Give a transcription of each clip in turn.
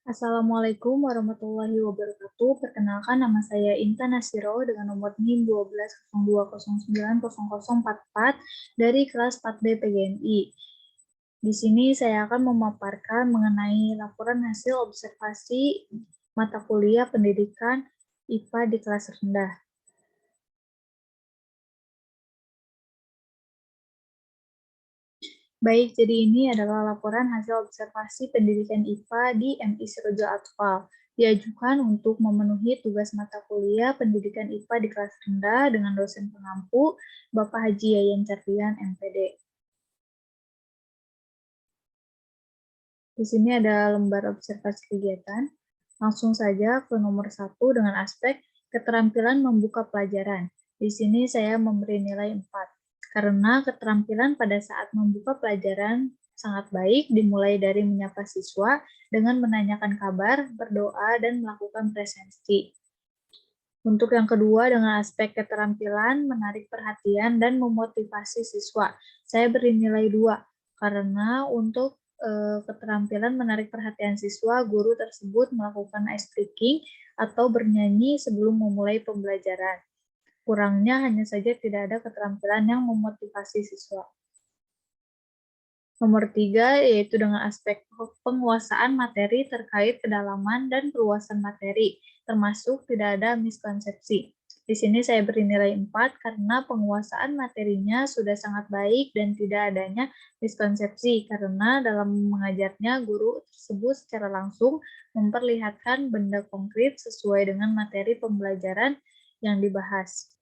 Assalamualaikum warahmatullahi wabarakatuh. Perkenalkan, nama saya Intan Nasiro dengan nomor NIM 1202090044 dari kelas 4B PGNI. Di sini saya akan memaparkan mengenai laporan hasil observasi mata kuliah pendidikan IPA di kelas rendah. Baik, jadi ini adalah laporan hasil observasi pendidikan IPA di MI Sirojo Atfal. Diajukan untuk memenuhi tugas mata kuliah pendidikan IPA di kelas rendah dengan dosen pengampu, Bapak Haji Yayan Cardian, MPD. Di sini ada lembar observasi kegiatan. Langsung saja ke nomor 1 dengan aspek keterampilan membuka pelajaran. Di sini saya memberi nilai 4. Karena keterampilan pada saat membuka pelajaran sangat baik, dimulai dari menyapa siswa dengan menanyakan kabar, berdoa, dan melakukan presensi. Untuk yang kedua, dengan aspek keterampilan menarik perhatian dan memotivasi siswa. Saya beri nilai 2, karena untuk keterampilan menarik perhatian siswa, guru tersebut melakukan ice breaking atau bernyanyi sebelum memulai pembelajaran. Kurangnya hanya saja tidak ada keterampilan yang memotivasi siswa. Nomor 3, yaitu dengan aspek penguasaan materi terkait kedalaman dan perluasan materi, termasuk tidak ada miskonsepsi. Di sini saya beri nilai 4 karena penguasaan materinya sudah sangat baik dan tidak adanya miskonsepsi, karena dalam mengajarnya guru tersebut secara langsung memperlihatkan benda konkret sesuai dengan materi pembelajaran yang dibahas.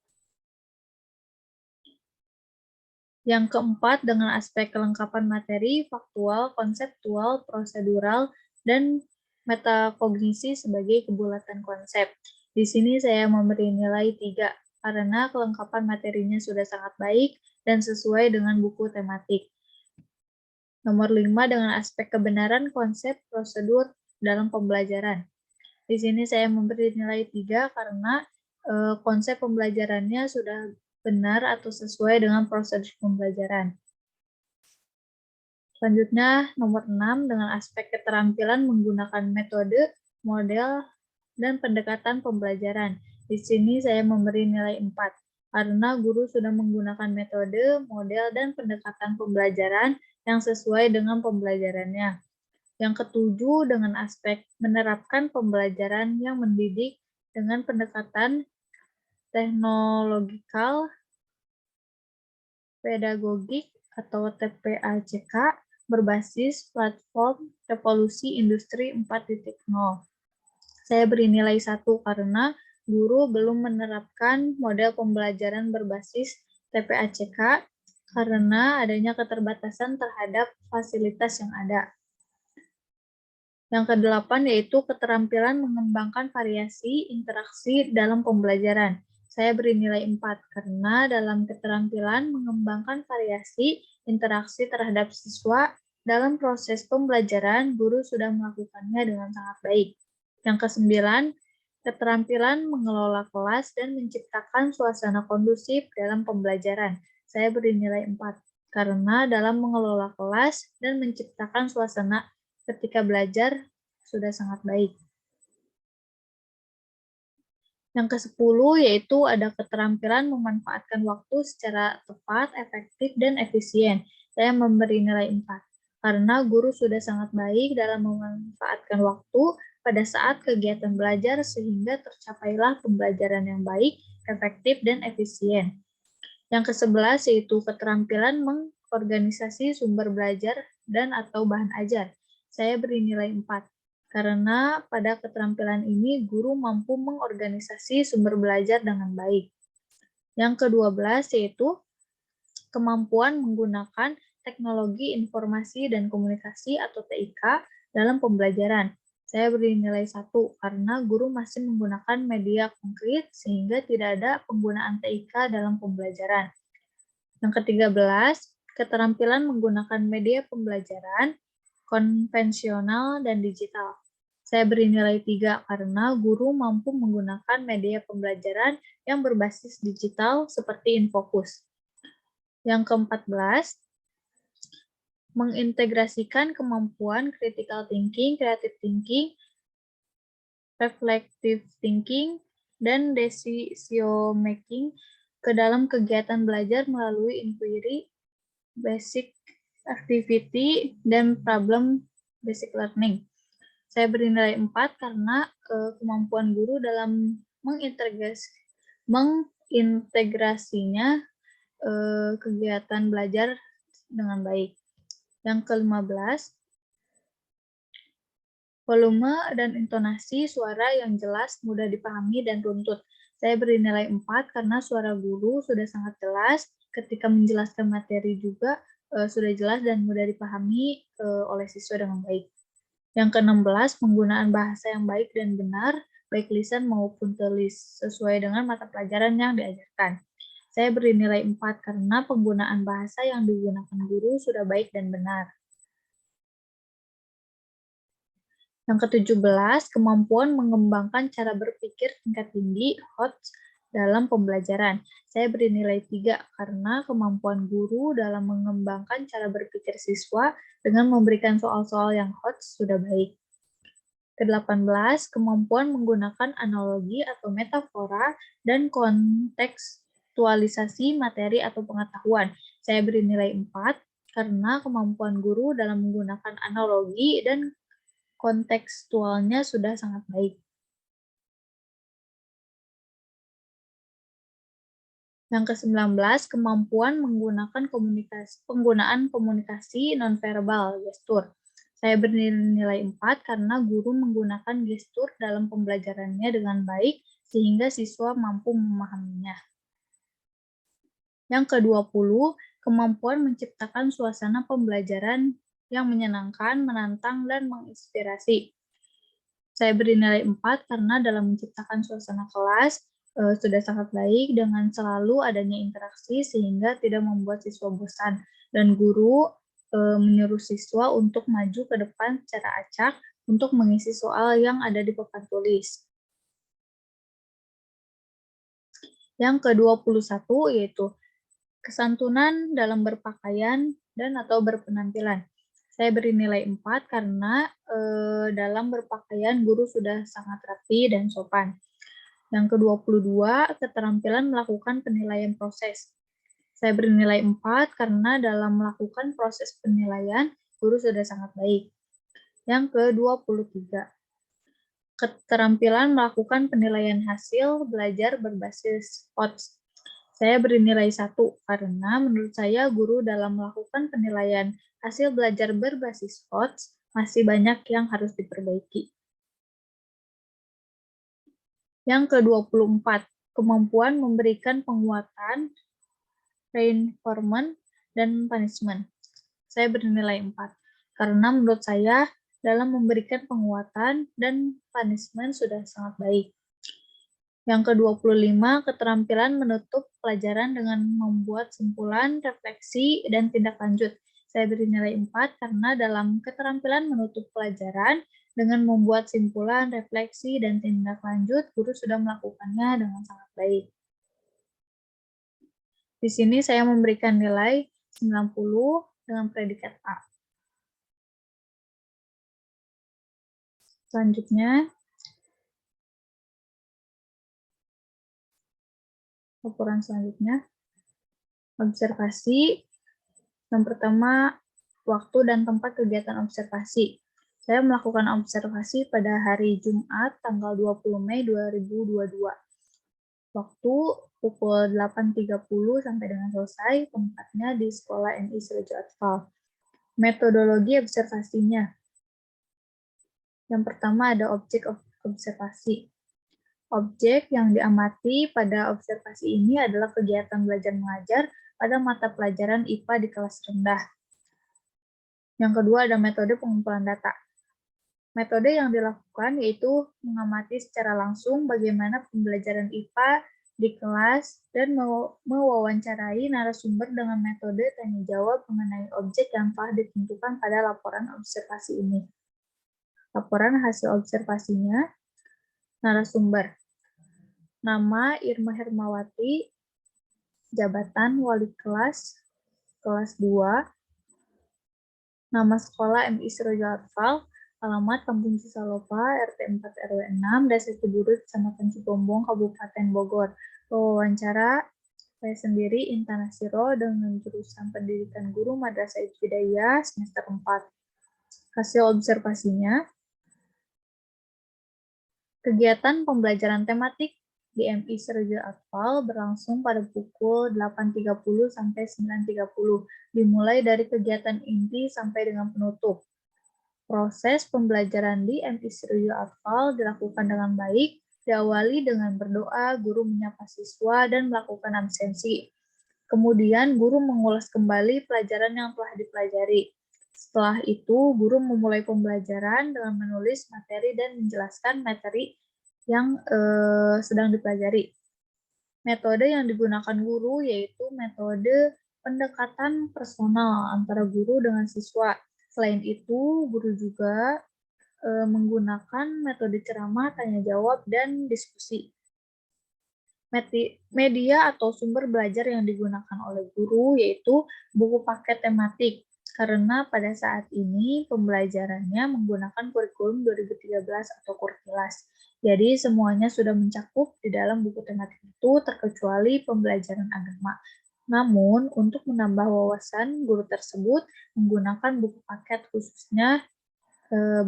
Yang keempat, dengan aspek kelengkapan materi, faktual, konseptual, prosedural, dan metakognisi sebagai kebulatan konsep. Di sini saya memberi nilai 3, karena kelengkapan materinya sudah sangat baik dan sesuai dengan buku tematik. Nomor 5, dengan aspek kebenaran konsep prosedur dalam pembelajaran. Di sini saya memberi nilai 3 karena konsep pembelajarannya sudah benar atau sesuai dengan prosedur pembelajaran. Selanjutnya, nomor 6, dengan aspek keterampilan menggunakan metode, model, dan pendekatan pembelajaran. Di sini saya memberi nilai 4, karena guru sudah menggunakan metode, model, dan pendekatan pembelajaran yang sesuai dengan pembelajarannya. Yang ketujuh, dengan aspek menerapkan pembelajaran yang mendidik dengan pendekatan teknologikal, pedagogik, atau TPACK, berbasis platform revolusi industri 4.0. Saya beri nilai 1 karena guru belum menerapkan model pembelajaran berbasis TPACK karena adanya keterbatasan terhadap fasilitas yang ada. Yang kedelapan yaitu keterampilan mengembangkan variasi interaksi dalam pembelajaran. Saya beri nilai 4 karena dalam keterampilan mengembangkan variasi interaksi terhadap siswa dalam proses pembelajaran, guru sudah melakukannya dengan sangat baik. Yang kesembilan, keterampilan mengelola kelas dan menciptakan suasana kondusif dalam pembelajaran. Saya beri nilai 4 karena dalam mengelola kelas dan menciptakan suasana ketika belajar sudah sangat baik. Yang ke-10 yaitu ada keterampilan memanfaatkan waktu secara tepat, efektif, dan efisien. Saya memberi nilai 4, karena guru sudah sangat baik dalam memanfaatkan waktu pada saat kegiatan belajar sehingga tercapailah pembelajaran yang baik, efektif, dan efisien. Yang ke-11 yaitu keterampilan mengorganisasi sumber belajar dan atau bahan ajar. Saya beri nilai 4. Karena pada keterampilan ini guru mampu mengorganisasi sumber belajar dengan baik. Yang ke-12 yaitu kemampuan menggunakan teknologi informasi dan komunikasi atau TIK dalam pembelajaran. Saya beri nilai 1 karena guru masih menggunakan media konkret sehingga tidak ada penggunaan TIK dalam pembelajaran. Yang ke-13, keterampilan menggunakan media pembelajaran konvensional dan digital. Saya beri nilai 3 karena guru mampu menggunakan media pembelajaran yang berbasis digital seperti Infocus. Yang ke-14, mengintegrasikan kemampuan critical thinking, creative thinking, reflective thinking, dan decision making ke dalam kegiatan belajar melalui inquiry, basic activity, dan problem basic learning. Saya beri nilai 4 karena kemampuan guru dalam mengintegrasinya kegiatan belajar dengan baik. Yang ke-15, volume dan intonasi suara yang jelas, mudah dipahami, dan runtut. Saya beri nilai 4 karena suara guru sudah sangat jelas, ketika menjelaskan materi juga sudah jelas dan mudah dipahami oleh siswa dengan baik. Yang ke-16, penggunaan bahasa yang baik dan benar, baik lisan maupun tulis, sesuai dengan mata pelajaran yang diajarkan. Saya beri nilai 4 karena penggunaan bahasa yang digunakan guru sudah baik dan benar. Yang ke-17, kemampuan mengembangkan cara berpikir tingkat tinggi (HOTS) dalam pembelajaran. Saya beri nilai 3 karena kemampuan guru dalam mengembangkan cara berpikir siswa dengan memberikan soal-soal yang HOTS sudah baik. Ke-18, kemampuan menggunakan analogi atau metafora dan kontekstualisasi materi atau pengetahuan. Saya beri nilai 4 karena kemampuan guru dalam menggunakan analogi dan kontekstualnya sudah sangat baik. Yang ke-19, kemampuan menggunakan penggunaan komunikasi nonverbal, gestur. Saya beri nilai 4 karena guru menggunakan gestur dalam pembelajarannya dengan baik sehingga siswa mampu memahaminya. Yang ke-20, kemampuan menciptakan suasana pembelajaran yang menyenangkan, menantang, dan menginspirasi. Saya beri nilai 4 karena dalam menciptakan suasana kelas sudah sangat baik dengan selalu adanya interaksi sehingga tidak membuat siswa bosan, dan guru menyuruh siswa untuk maju ke depan secara acak untuk mengisi soal yang ada di papan tulis. Yang ke-21 yaitu kesantunan dalam berpakaian dan atau berpenampilan. Saya beri nilai 4 karena dalam berpakaian guru sudah sangat rapi dan sopan. Yang ke-22, keterampilan melakukan penilaian proses. Saya beri nilai 4 karena dalam melakukan proses penilaian, guru sudah sangat baik. Yang ke-23, keterampilan melakukan penilaian hasil belajar berbasis HOTS. Saya beri nilai 1 karena menurut saya guru dalam melakukan penilaian hasil belajar berbasis HOTS masih banyak yang harus diperbaiki. Yang ke-24, kemampuan memberikan penguatan, reinforcement, dan punishment. Saya beri nilai 4 karena menurut saya dalam memberikan penguatan dan punishment sudah sangat baik. Yang ke-25, keterampilan menutup pelajaran dengan membuat simpulan, refleksi, dan tindak lanjut. Saya beri nilai 4 karena dalam keterampilan menutup pelajaran dengan membuat simpulan, refleksi, dan tindak lanjut, guru sudah melakukannya dengan sangat baik. Di sini saya memberikan nilai 90 dengan predikat A. Selanjutnya, laporan selanjutnya, observasi. Yang pertama, waktu dan tempat kegiatan observasi. Saya melakukan observasi pada hari Jumat, tanggal 20 Mei 2022. Waktu pukul 8.30 sampai dengan selesai, tempatnya di Sekolah NI Surejo Atfal. Metodologi observasinya. Yang pertama ada objek observasi. Objek yang diamati pada observasi ini adalah kegiatan belajar mengajar pada mata pelajaran IPA di kelas rendah. Yang kedua ada metode pengumpulan data. Metode yang dilakukan yaitu mengamati secara langsung bagaimana pembelajaran IPA di kelas dan mewawancarai narasumber dengan metode tanya jawab mengenai objek yang telah ditentukan pada laporan observasi ini. Laporan hasil observasinya, narasumber. Nama Irma Hermawati, jabatan wali kelas, kelas 2, nama sekolah MI Surejo Atfal, Alamat Kampung Cisalopa, RT 4 RW 6, Desa Ciburu, Kecamatan Cigombong, Kabupaten Bogor. Wawancara saya sendiri, Intan Nasiro, dengan jurusan Pendidikan Guru Madrasah Ibtidaiyah semester 4. Hasil observasinya, kegiatan pembelajaran tematik di MI Serja Atfal berlangsung pada pukul 8.30 sampai 9.30, dimulai dari kegiatan inti sampai dengan penutup. Proses pembelajaran di MI Serja Atfal dilakukan dengan baik, diawali dengan berdoa, guru menyapa siswa, dan melakukan absensi. Kemudian guru mengulas kembali pelajaran yang telah dipelajari. Setelah itu, guru memulai pembelajaran dengan menulis materi dan menjelaskan materi yang sedang dipelajari. Metode yang digunakan guru yaitu metode pendekatan personal antara guru dengan siswa. Selain itu, guru juga menggunakan metode ceramah, tanya jawab, dan diskusi. Media atau sumber belajar yang digunakan oleh guru yaitu buku paket tematik, karena pada saat ini pembelajarannya menggunakan kurikulum 2013 atau Kurkilas. Jadi semuanya sudah mencakup di dalam buku tematik itu terkecuali pembelajaran agama. Namun, untuk menambah wawasan, guru tersebut menggunakan buku paket khususnya,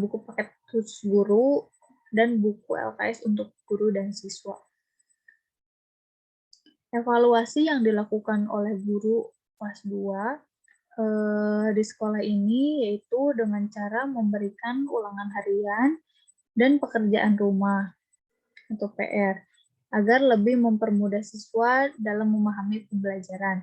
buku paket khusus guru dan buku LKS untuk guru dan siswa. Evaluasi yang dilakukan oleh guru kelas 2 di sekolah ini yaitu dengan cara memberikan ulangan harian dan pekerjaan rumah atau PR agar lebih mempermudah siswa dalam memahami pembelajaran.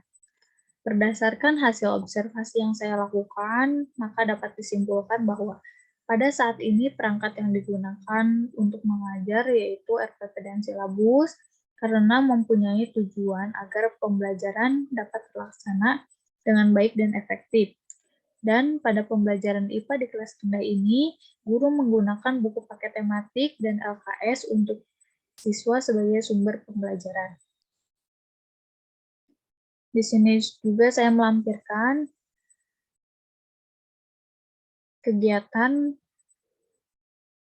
Berdasarkan hasil observasi yang saya lakukan, maka dapat disimpulkan bahwa pada saat ini perangkat yang digunakan untuk mengajar yaitu RPP dan silabus, karena mempunyai tujuan agar pembelajaran dapat terlaksana dengan baik dan efektif. Dan pada pembelajaran IPA di kelas rendah ini, guru menggunakan buku paket tematik dan LKS untuk siswa sebagai sumber pembelajaran. Di sini juga saya melampirkan kegiatan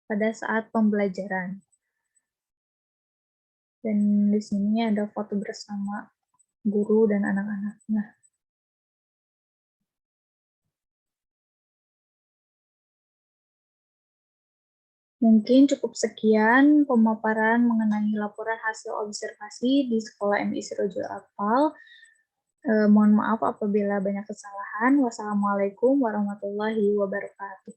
pada saat pembelajaran. Dan di sini ada foto bersama guru dan anak-anaknya. Mungkin cukup sekian pemaparan mengenai laporan hasil observasi di Sekolah MI Sirojul Atfal. Mohon maaf apabila banyak kesalahan. Wassalamualaikum warahmatullahi wabarakatuh.